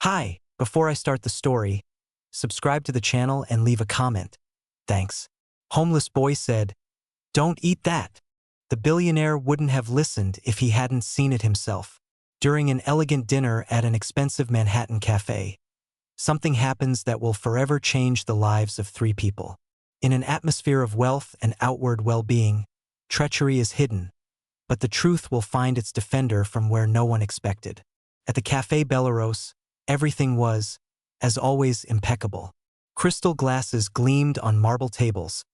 Hi, before I start the story, subscribe to the channel and leave a comment. Thanks. Homeless boy said, "Don't eat that." The billionaire wouldn't have listened if he hadn't seen it himself. During an elegant dinner at an expensive Manhattan cafe, something happens that will forever change the lives of three people. In an atmosphere of wealth and outward well-being, treachery is hidden, but the truth will find its defender from where no one expected. At the Café Belleros, everything was, as always, impeccable. Crystal glasses gleamed on marble tables,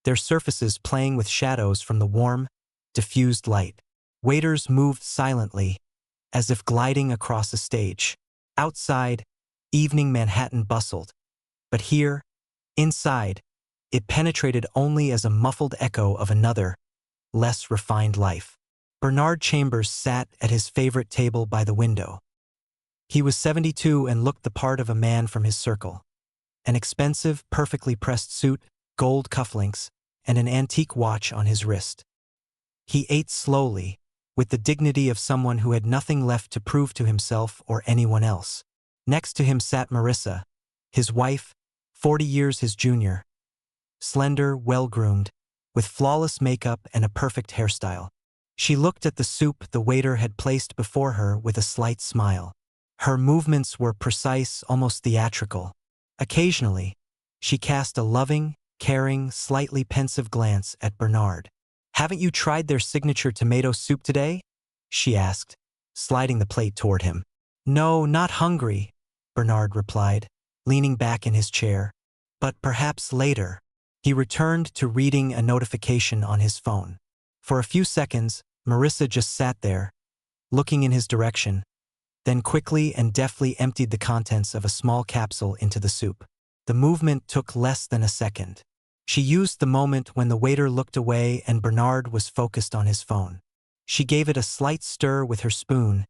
their surfaces playing with shadows from the warm, diffused light. Waiters moved silently, as if gliding across a stage. Outside, evening Manhattan bustled. But here, inside, it penetrated only as a muffled echo of another, less refined life. Bernard Chambers sat at his favorite table by the window. He was 72 and looked the part of a man from his circle. An expensive, perfectly pressed suit, gold cufflinks, and an antique watch on his wrist. He ate slowly, with the dignity of someone who had nothing left to prove to himself or anyone else. Next to him sat Marissa, his wife, 40 years his junior. Slender, well-groomed, with flawless makeup and a perfect hairstyle. She looked at the soup the waiter had placed before her with a slight smile. Her movements were precise, almost theatrical. Occasionally, she cast a loving, caring, slightly pensive glance at Bernard. "Haven't you tried their signature tomato soup today?" she asked, sliding the plate toward him. "No, not hungry," Bernard replied, leaning back in his chair. "But perhaps later." He returned to reading a notification on his phone. For a few seconds, Marissa just sat there, looking in his direction, then quickly and deftly emptied the contents of a small capsule into the soup. The movement took less than a second. She used the moment when the waiter looked away and Bernard was focused on his phone. She gave it a slight stir with her spoon,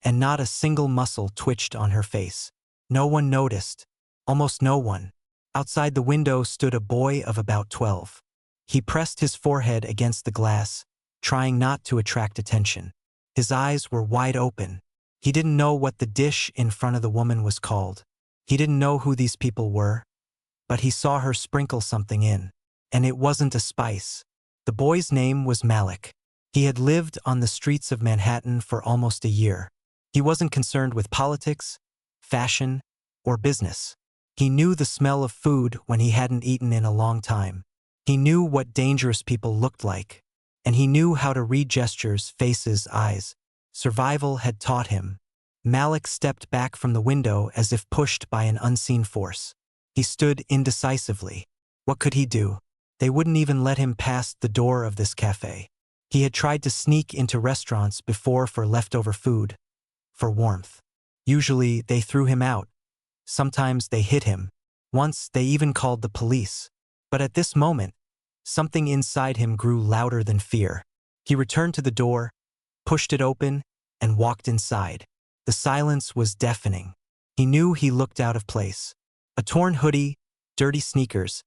and not a single muscle twitched on her face. No one noticed. Almost no one. Outside the window stood a boy of about 12. He pressed his forehead against the glass, trying not to attract attention. His eyes were wide open. He didn't know what the dish in front of the woman was called. He didn't know who these people were, but he saw her sprinkle something in. And it wasn't a spice. The boy's name was Malik. He had lived on the streets of Manhattan for almost a year. He wasn't concerned with politics, fashion, or business. He knew the smell of food when he hadn't eaten in a long time. He knew what dangerous people looked like, and he knew how to read gestures, faces, eyes. Survival had taught him. Malik stepped back from the window as if pushed by an unseen force. He stood indecisively. What could he do? They wouldn't even let him past the door of this cafe. He had tried to sneak into restaurants before for leftover food, for warmth. Usually, they threw him out. Sometimes they hit him. Once, they even called the police. But at this moment, something inside him grew louder than fear. He returned to the door, pushed it open, and walked inside. The silence was deafening. He knew he looked out of place. A torn hoodie, dirty sneakers,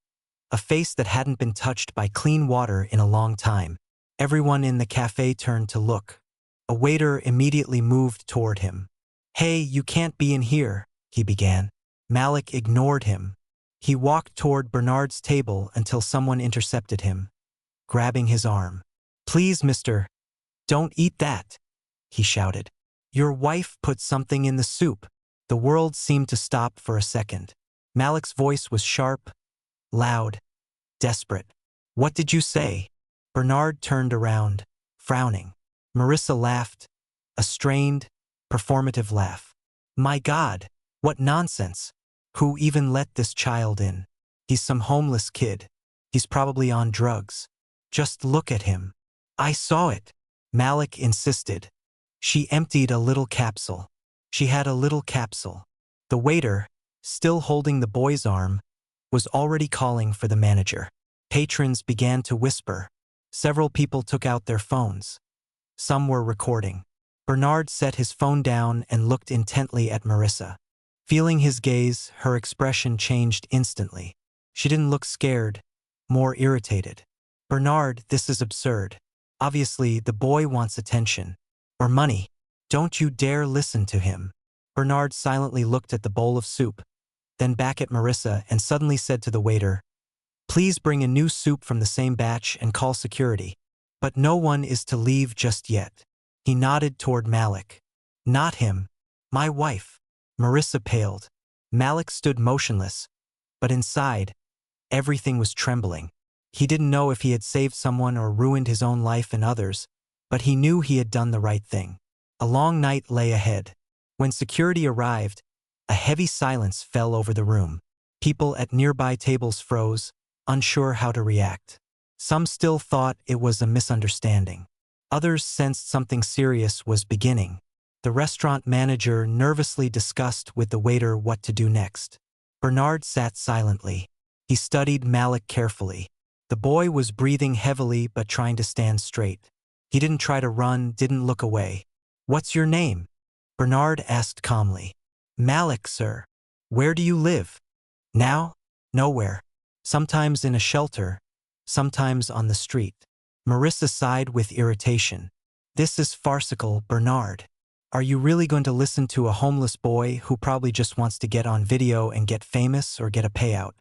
a face that hadn't been touched by clean water in a long time. Everyone in the cafe turned to look. A waiter immediately moved toward him. "Hey, you can't be in here," he began. Malik ignored him. He walked toward Bernard's table until someone intercepted him, grabbing his arm. "Please, mister, don't eat that," he shouted. "Your wife put something in the soup." The world seemed to stop for a second. Malik's voice was sharp, loud, desperate. "What did you say?" Bernard turned around, frowning. Marissa laughed, a strained, performative laugh. "My God, what nonsense! Who even let this child in? He's some homeless kid. He's probably on drugs. Just look at him." "I saw it," Malik insisted. She emptied a little capsule. She had a little capsule. The waiter, still holding the boy's arm, was already calling for the manager. Patrons began to whisper. Several people took out their phones. Some were recording. Bernard set his phone down and looked intently at Marissa. Feeling his gaze, her expression changed instantly. She didn't look scared, more irritated. "Bernard, this is absurd. Obviously, the boy wants attention. Or money. Don't you dare listen to him." Bernard silently looked at the bowl of soup, then back at Marissa and suddenly said to the waiter, "Please bring a new soup from the same batch and call security. But no one is to leave just yet." He nodded toward Malik. "Not him. My wife." Marissa paled. Malik stood motionless, but inside, everything was trembling. He didn't know if he had saved someone or ruined his own life and others, but he knew he had done the right thing. A long night lay ahead. When security arrived, a heavy silence fell over the room. People at nearby tables froze, unsure how to react. Some still thought it was a misunderstanding. Others sensed something serious was beginning. The restaurant manager nervously discussed with the waiter what to do next. Bernard sat silently. He studied Malik carefully. The boy was breathing heavily but trying to stand straight. He didn't try to run, didn't look away. "What's your name?" Bernard asked calmly. "Malik, sir." "Where do you live?" "Now? Nowhere. Sometimes in a shelter, sometimes on the street." Marissa sighed with irritation. "This is farcical, Bernard. Are you really going to listen to a homeless boy who probably just wants to get on video and get famous or get a payout?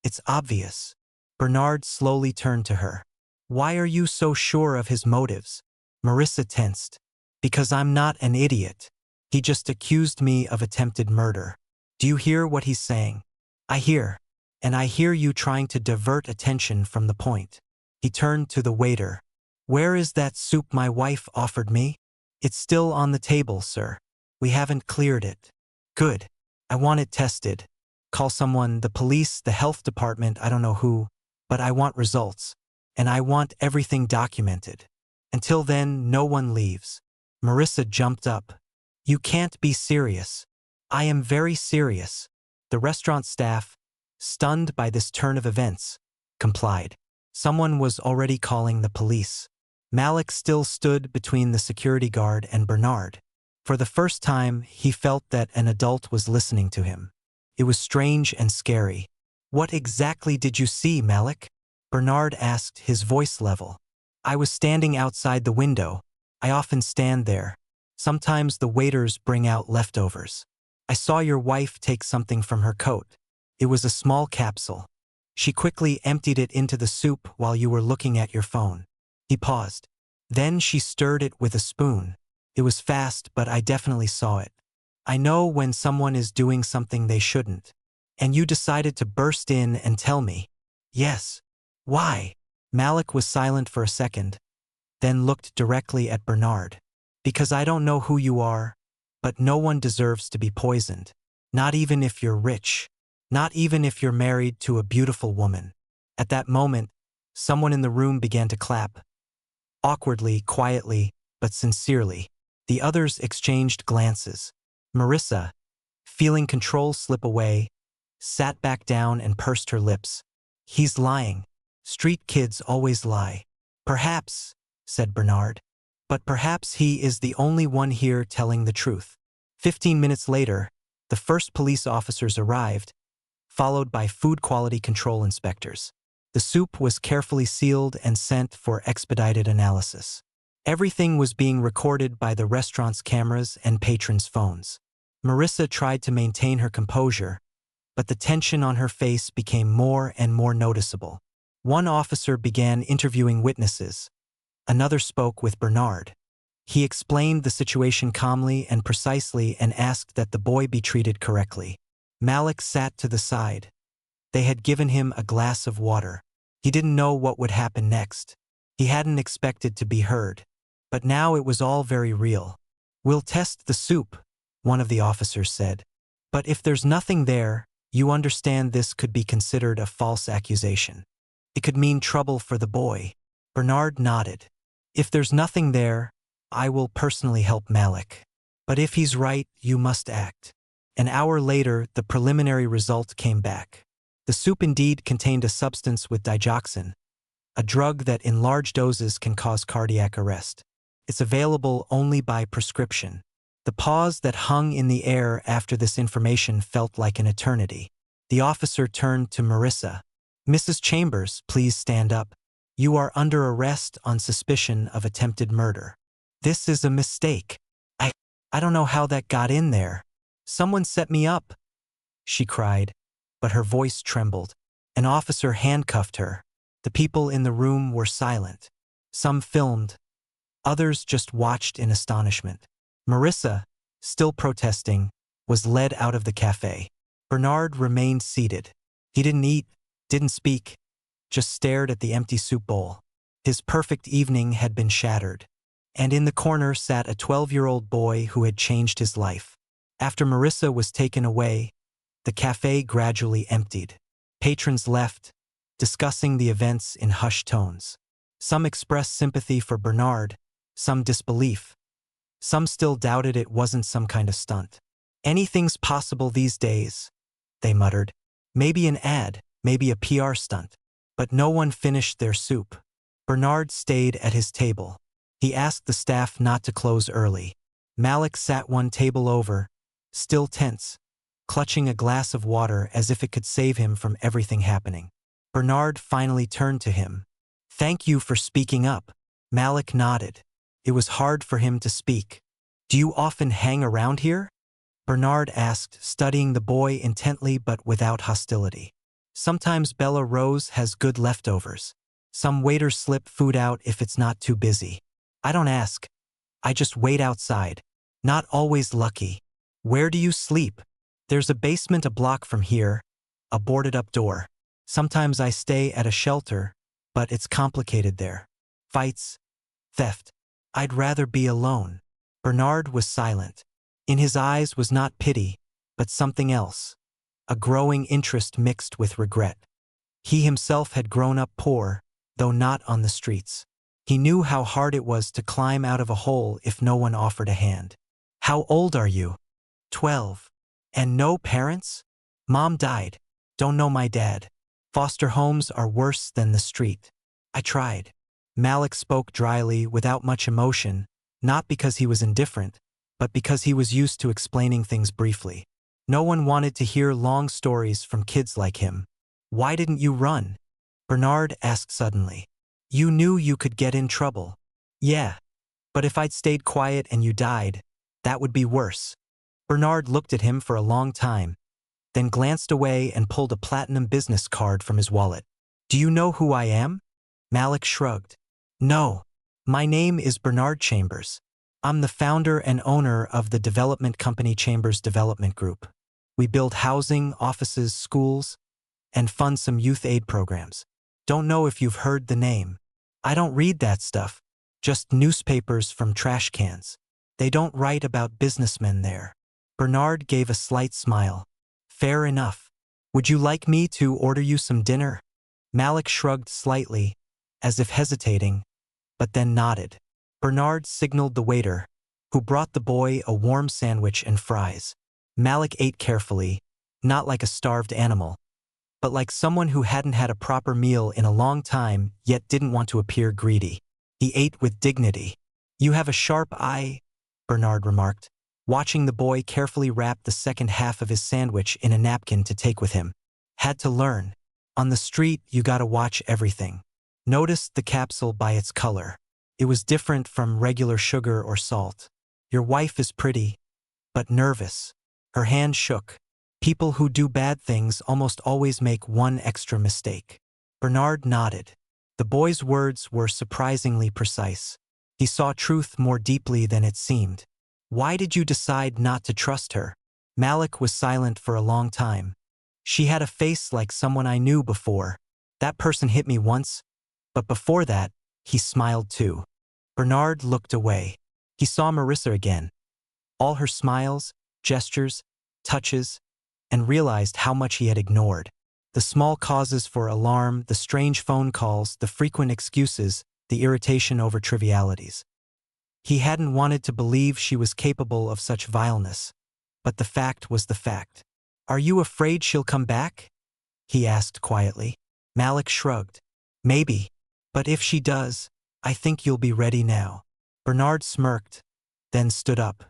It's obvious." Bernard slowly turned to her. "Why are you so sure of his motives?" Marissa tensed. "Because I'm not an idiot. He just accused me of attempted murder. Do you hear what he's saying?" "I hear. And I hear you trying to divert attention from the point." He turned to the waiter. "Where is that soup my wife offered me?" "It's still on the table, sir. We haven't cleared it." "Good. I want it tested. Call someone, the police, the health department, I don't know who, but I want results. And I want everything documented. Until then, no one leaves." Marissa jumped up. "You can't be serious." "I am very serious." The restaurant staff, stunned by this turn of events, complied. Someone was already calling the police. Malik still stood between the security guard and Bernard. For the first time, he felt that an adult was listening to him. It was strange and scary. "What exactly did you see, Malik?" Bernard asked, his voice level. "I was standing outside the window. I often stand there. Sometimes the waiters bring out leftovers. I saw your wife take something from her coat. It was a small capsule. She quickly emptied it into the soup while you were looking at your phone." He paused. "Then she stirred it with a spoon. It was fast, but I definitely saw it. I know when someone is doing something they shouldn't. And you decided to burst in and tell me." "Yes." "Why?" Malik was silent for a second, then looked directly at Bernard. "Because I don't know who you are, but no one deserves to be poisoned. Not even if you're rich. Not even if you're married to a beautiful woman." At that moment, someone in the room began to clap. Awkwardly, quietly, but sincerely. The others exchanged glances. Marissa, feeling control slip away, sat back down and pursed her lips. "He's lying. Street kids always lie." "Perhaps," said Bernard. "But perhaps he is the only one here telling the truth." 15 minutes later, the first police officers arrived, followed by food quality control inspectors. The soup was carefully sealed and sent for expedited analysis. Everything was being recorded by the restaurant's cameras and patrons' phones. Marissa tried to maintain her composure, but the tension on her face became more and more noticeable. One officer began interviewing witnesses. Another spoke with Bernard. He explained the situation calmly and precisely and asked that the boy be treated correctly. Malik sat to the side. They had given him a glass of water. He didn't know what would happen next. He hadn't expected to be heard. But now it was all very real. "We'll test the soup," one of the officers said. "But if there's nothing there, you understand this could be considered a false accusation. It could mean trouble for the boy." Bernard nodded. "If there's nothing there, I will personally help Malik. But if he's right, you must act." An hour later, the preliminary result came back. The soup indeed contained a substance with digoxin, a drug that in large doses can cause cardiac arrest. It's available only by prescription. The pause that hung in the air after this information felt like an eternity. The officer turned to Marissa. "Mrs. Chambers, please stand up. You are under arrest on suspicion of attempted murder." "This is a mistake. I don't know how that got in there." Someone set me up, she cried, but her voice trembled. An officer handcuffed her. The people in the room were silent. Some filmed, others just watched in astonishment. Marissa, still protesting, was led out of the cafe. Bernard remained seated. He didn't eat, didn't speak, just stared at the empty soup bowl. His perfect evening had been shattered. And in the corner sat a 12-year-old boy who had changed his life. After Marissa was taken away, the cafe gradually emptied. Patrons left, discussing the events in hushed tones. Some expressed sympathy for Bernard, some disbelief. Some still doubted it wasn't some kind of stunt. Anything's possible these days, they muttered. Maybe an ad, maybe a PR stunt. But no one finished their soup. Bernard stayed at his table. He asked the staff not to close early. Malik sat one table over, still tense, clutching a glass of water as if it could save him from everything happening. Bernard finally turned to him. "Thank you for speaking up." Malik nodded. It was hard for him to speak. "Do you often hang around here?" Bernard asked, studying the boy intently but without hostility. "Sometimes Bella Rose has good leftovers. Some waiters slip food out if it's not too busy. I don't ask. I just wait outside. Not always lucky." "Where do you sleep?" "There's a basement a block from here, a boarded-up door. Sometimes I stay at a shelter, but it's complicated there. Fights, theft. I'd rather be alone." Bernard was silent. In his eyes was not pity, but something else. A growing interest mixed with regret. He himself had grown up poor, though not on the streets. He knew how hard it was to climb out of a hole if no one offered a hand. "How old are you?" 12. "And no parents?" "Mom died. Don't know my dad. Foster homes are worse than the street. I tried." Malik spoke dryly, without much emotion, not because he was indifferent, but because he was used to explaining things briefly. No one wanted to hear long stories from kids like him. "Why didn't you run?" Bernard asked suddenly. "You knew you could get in trouble." "Yeah. But if I'd stayed quiet and you died, that would be worse." Bernard looked at him for a long time, then glanced away and pulled a platinum business card from his wallet. "Do you know who I am?" Malik shrugged. "No. My name is Bernard Chambers. I'm the founder and owner of the development company Chambers Development Group. We build housing, offices, schools, and fund some youth aid programs. Don't know if you've heard the name. I don't read that stuff, just newspapers from trash cans. They don't write about businessmen there." Bernard gave a slight smile. "Fair enough. Would you like me to order you some dinner?" Malik shrugged slightly, as if hesitating, but then nodded. Bernard signaled the waiter, who brought the boy a warm sandwich and fries. Malik ate carefully, not like a starved animal, but like someone who hadn't had a proper meal in a long time yet didn't want to appear greedy. He ate with dignity. "You have a sharp eye," Bernard remarked, watching the boy carefully wrap the second half of his sandwich in a napkin to take with him. "Had to learn. On the street, you gotta watch everything." Noticed the capsule by its color. It was different from regular sugar or salt. "Your wife is pretty, but nervous." Her hand shook. "People who do bad things almost always make one extra mistake." Bernard nodded. The boy's words were surprisingly precise. He saw truth more deeply than it seemed. "Why did you decide not to trust her?" Malik was silent for a long time. "She had a face like someone I knew before. That person hit me once, but before that, he smiled too." Bernard looked away. He saw Marissa again. All her smiles, gestures, touches, and realized how much he had ignored. The small causes for alarm, the strange phone calls, the frequent excuses, the irritation over trivialities. He hadn't wanted to believe she was capable of such vileness, but the fact was the fact. "Are you afraid she'll come back?" he asked quietly. Malik shrugged. "Maybe. But if she does, I think you'll be ready now." Bernard smirked, then stood up.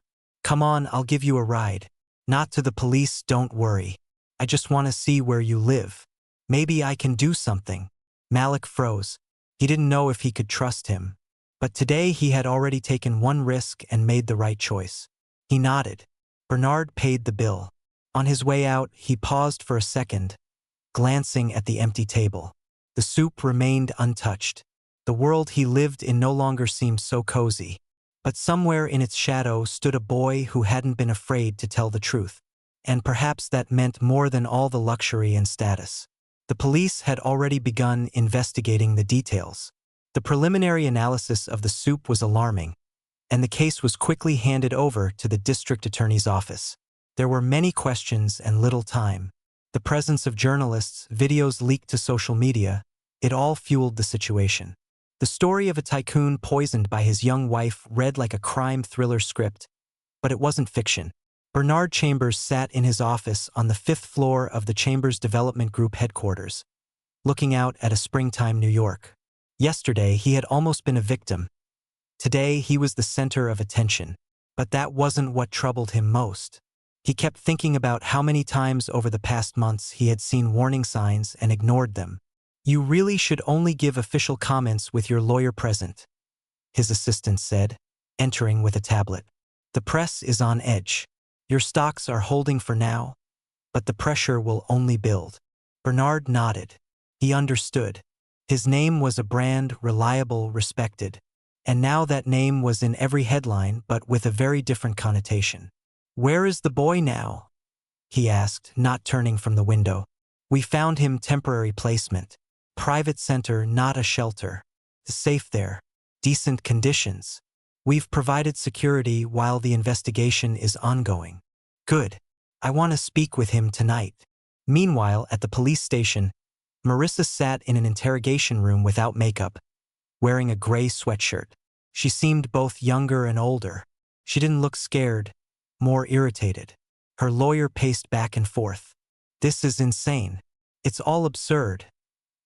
"Come on, I'll give you a ride. Not to the police, don't worry. I just want to see where you live. Maybe I can do something." Malik froze. He didn't know if he could trust him. But today he had already taken one risk and made the right choice. He nodded. Bernard paid the bill. On his way out, he paused for a second, glancing at the empty table. The soup remained untouched. The world he lived in no longer seemed so cozy. But somewhere in its shadow stood a boy who hadn't been afraid to tell the truth. And perhaps that meant more than all the luxury and status. The police had already begun investigating the details. The preliminary analysis of the soup was alarming, and the case was quickly handed over to the district attorney's office. There were many questions and little time. The presence of journalists, videos leaked to social media, it all fueled the situation. The story of a tycoon poisoned by his young wife read like a crime thriller script, but it wasn't fiction. Bernard Chambers sat in his office on the 5th floor of the Chambers Development Group headquarters, looking out at a springtime New York. Yesterday, he had almost been a victim. Today, he was the center of attention. But that wasn't what troubled him most. He kept thinking about how many times over the past months he had seen warning signs and ignored them. "You really should only give official comments with your lawyer present," his assistant said, entering with a tablet. "The press is on edge. Your stocks are holding for now, but the pressure will only build." Bernard nodded. He understood. His name was a brand, reliable, respected. And now that name was in every headline, but with a very different connotation. "Where is the boy now?" he asked, not turning from the window. "We found him temporary placement. Private center, not a shelter. Safe there. Decent conditions. We've provided security while the investigation is ongoing." "Good. I want to speak with him tonight." Meanwhile, at the police station, Marissa sat in an interrogation room without makeup, wearing a gray sweatshirt. She seemed both younger and older. She didn't look scared, more irritated. Her lawyer paced back and forth. "This is insane. It's all absurd,"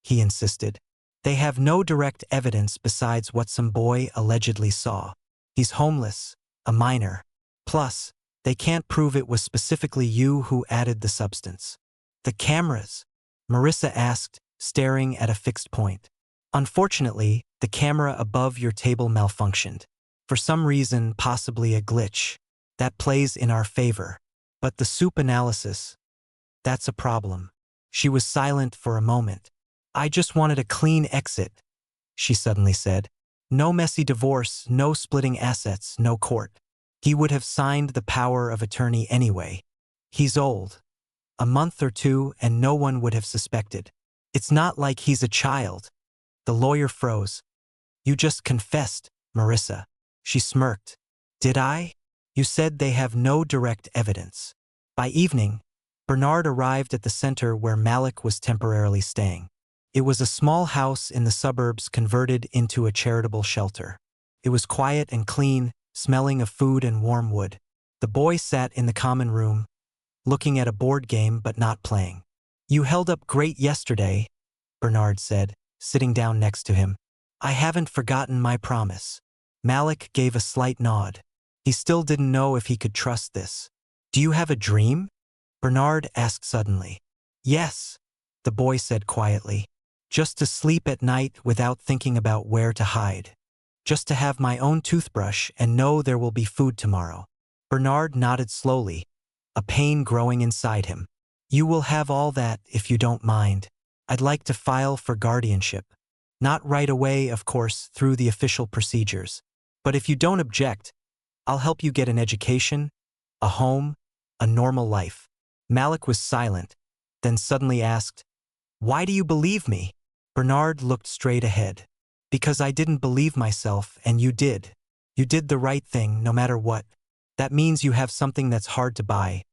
he insisted. "They have no direct evidence besides what some boy allegedly saw. He's homeless, a minor. Plus, they can't prove it was specifically you who added the substance." "The cameras?" Marissa asked, staring at a fixed point. "Unfortunately, the camera above your table malfunctioned. For some reason, possibly a glitch. That plays in our favor. But the soup analysis, that's a problem." She was silent for a moment. "I just wanted a clean exit," she suddenly said. "No messy divorce, no splitting assets, no court. He would have signed the power of attorney anyway. He's old. A month or two and no one would have suspected. It's not like he's a child." The lawyer froze. "You just confessed, Marissa." She smirked. "Did I? You said they have no direct evidence." By evening, Bernard arrived at the center where Malik was temporarily staying. It was a small house in the suburbs converted into a charitable shelter. It was quiet and clean, smelling of food and warm wood. The boy sat in the common room, looking at a board game but not playing. "You held up great yesterday," Bernard said, sitting down next to him. "I haven't forgotten my promise." Malik gave a slight nod. He still didn't know if he could trust this. "Do you have a dream?" Bernard asked suddenly. "Yes," the boy said quietly. "Just to sleep at night without thinking about where to hide. Just to have my own toothbrush and know there will be food tomorrow." Bernard nodded slowly, a pain growing inside him. "You will have all that if you don't mind. I'd like to file for guardianship. Not right away, of course, through the official procedures. But if you don't object, I'll help you get an education, a home, a normal life." Malik was silent, then suddenly asked, "Why do you believe me?" Bernard looked straight ahead. "Because I didn't believe myself and you did. You did the right thing no matter what. That means you have something that's hard to buy.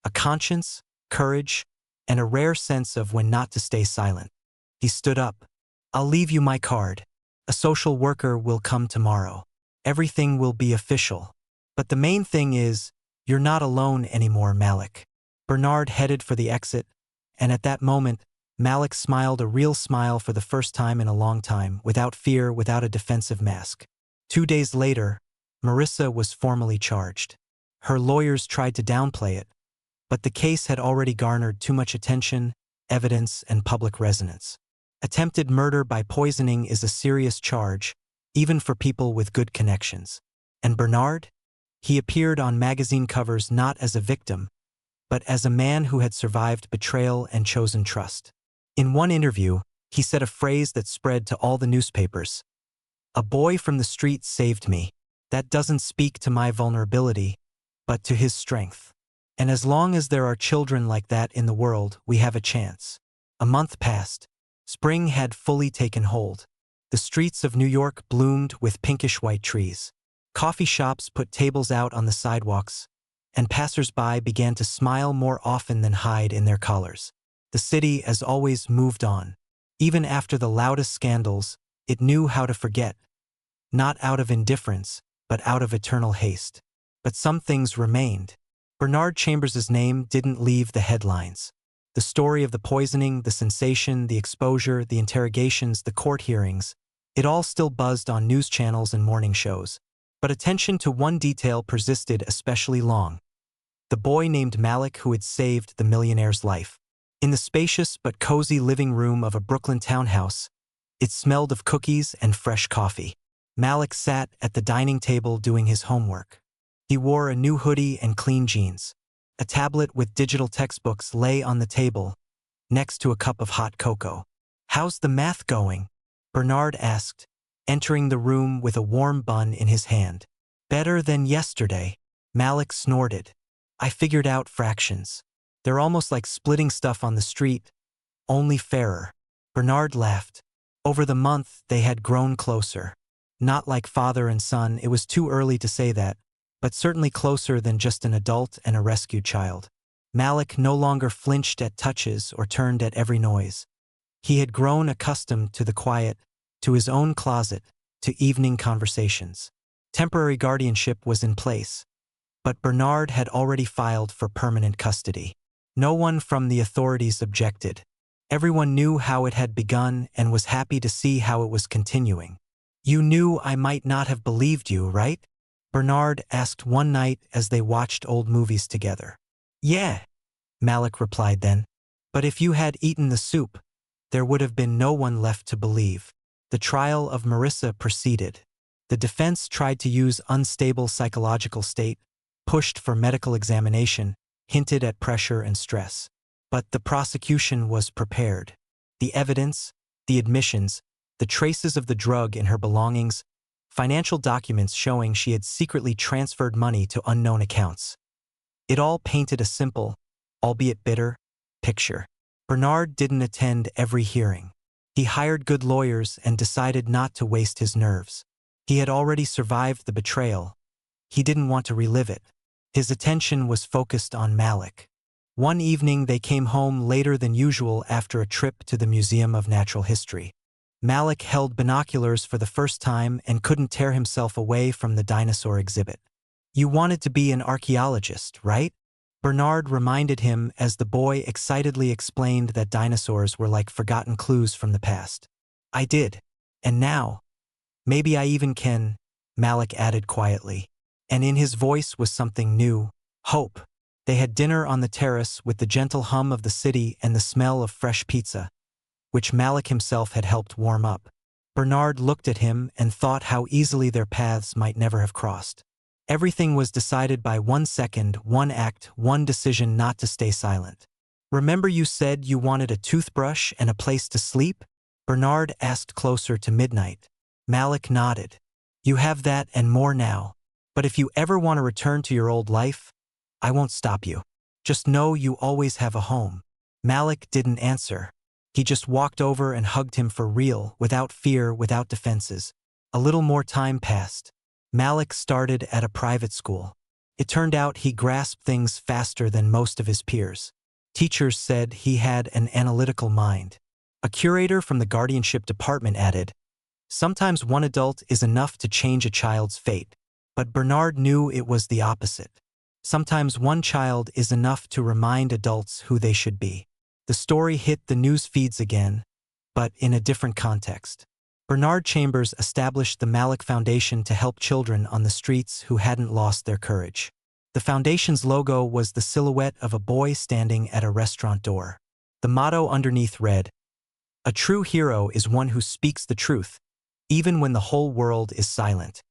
A conscience, courage, and a rare sense of when not to stay silent." He stood up. "I'll leave you my card. A social worker will come tomorrow. Everything will be official. But the main thing is, you're not alone anymore, Malik." Bernard headed for the exit, and at that moment, Malik smiled a real smile for the first time in a long time, without fear, without a defensive mask. 2 days later, Marissa was formally charged. Her lawyers tried to downplay it, but the case had already garnered too much attention, evidence, and public resonance. Attempted murder by poisoning is a serious charge, even for people with good connections. And Bernard? He appeared on magazine covers not as a victim, but as a man who had survived betrayal and chosen trust. In one interview, he said a phrase that spread to all the newspapers. "A boy from the street saved me. That doesn't speak to my vulnerability, but to his strength. And as long as there are children like that in the world, we have a chance." A month passed. Spring had fully taken hold. The streets of New York bloomed with pinkish-white trees. Coffee shops put tables out on the sidewalks, and passers-by began to smile more often than hide in their collars. The city, as always, moved on. Even after the loudest scandals, it knew how to forget. Not out of indifference, but out of eternal haste. But some things remained. Bernard Chambers's name didn't leave the headlines. The story of the poisoning, the sensation, the exposure, the interrogations, the court hearings, it all still buzzed on news channels and morning shows. But attention to one detail persisted especially long. The boy named Malik who had saved the millionaire's life. In the spacious but cozy living room of a Brooklyn townhouse, it smelled of cookies and fresh coffee. Malik sat at the dining table doing his homework. He wore a new hoodie and clean jeans. A tablet with digital textbooks lay on the table, next to a cup of hot cocoa. "How's the math going?" Bernard asked, entering the room with a warm bun in his hand. "Better than yesterday," Malik snorted. "I figured out fractions. They're almost like splitting stuff on the street, only fairer." Bernard laughed. Over the month, they had grown closer. Not like father and son, it was too early to say that, but certainly closer than just an adult and a rescued child. Malik no longer flinched at touches or turned at every noise. He had grown accustomed to the quiet, to his own closet, to evening conversations. Temporary guardianship was in place, but Bernard had already filed for permanent custody. No one from the authorities objected. Everyone knew how it had begun and was happy to see how it was continuing. "You knew I might not have believed you, right?" Bernard asked one night as they watched old movies together. "Yeah," Malik replied then. "But if you had eaten the soup, there would have been no one left to believe." The trial of Marissa proceeded. The defense tried to use unstable psychological state, pushed for medical examination, hinted at pressure and stress. But the prosecution was prepared. The evidence, the admissions, the traces of the drug in her belongings, financial documents showing she had secretly transferred money to unknown accounts. It all painted a simple, albeit bitter, picture. Bernard didn't attend every hearing. He hired good lawyers and decided not to waste his nerves. He had already survived the betrayal. He didn't want to relive it. His attention was focused on Malik. One evening they came home later than usual after a trip to the Museum of Natural History. Malik held binoculars for the first time and couldn't tear himself away from the dinosaur exhibit. "You wanted to be an archaeologist, right?" Bernard reminded him as the boy excitedly explained that dinosaurs were like forgotten clues from the past. "I did. And now, maybe I even can," Malik added quietly. And in his voice was something new, hope. They had dinner on the terrace with the gentle hum of the city and the smell of fresh pizza, which Malik himself had helped warm up. Bernard looked at him and thought how easily their paths might never have crossed. Everything was decided by 1 second, 1 act, 1 decision not to stay silent. "Remember you said you wanted a toothbrush and a place to sleep?" Bernard asked closer to midnight. Malik nodded. "You have that and more now. But if you ever want to return to your old life, I won't stop you. Just know you always have a home." Malik didn't answer. He just walked over and hugged him for real, without fear, without defenses. A little more time passed. Malik started at a private school. It turned out he grasped things faster than most of his peers. Teachers said he had an analytical mind. A curator from the guardianship department added, "Sometimes one adult is enough to change a child's fate." But Bernard knew it was the opposite. Sometimes one child is enough to remind adults who they should be. The story hit the news feeds again, but in a different context. Bernard Chambers established the Malik Foundation to help children on the streets who hadn't lost their courage. The foundation's logo was the silhouette of a boy standing at a restaurant door. The motto underneath read, "A true hero is one who speaks the truth, even when the whole world is silent."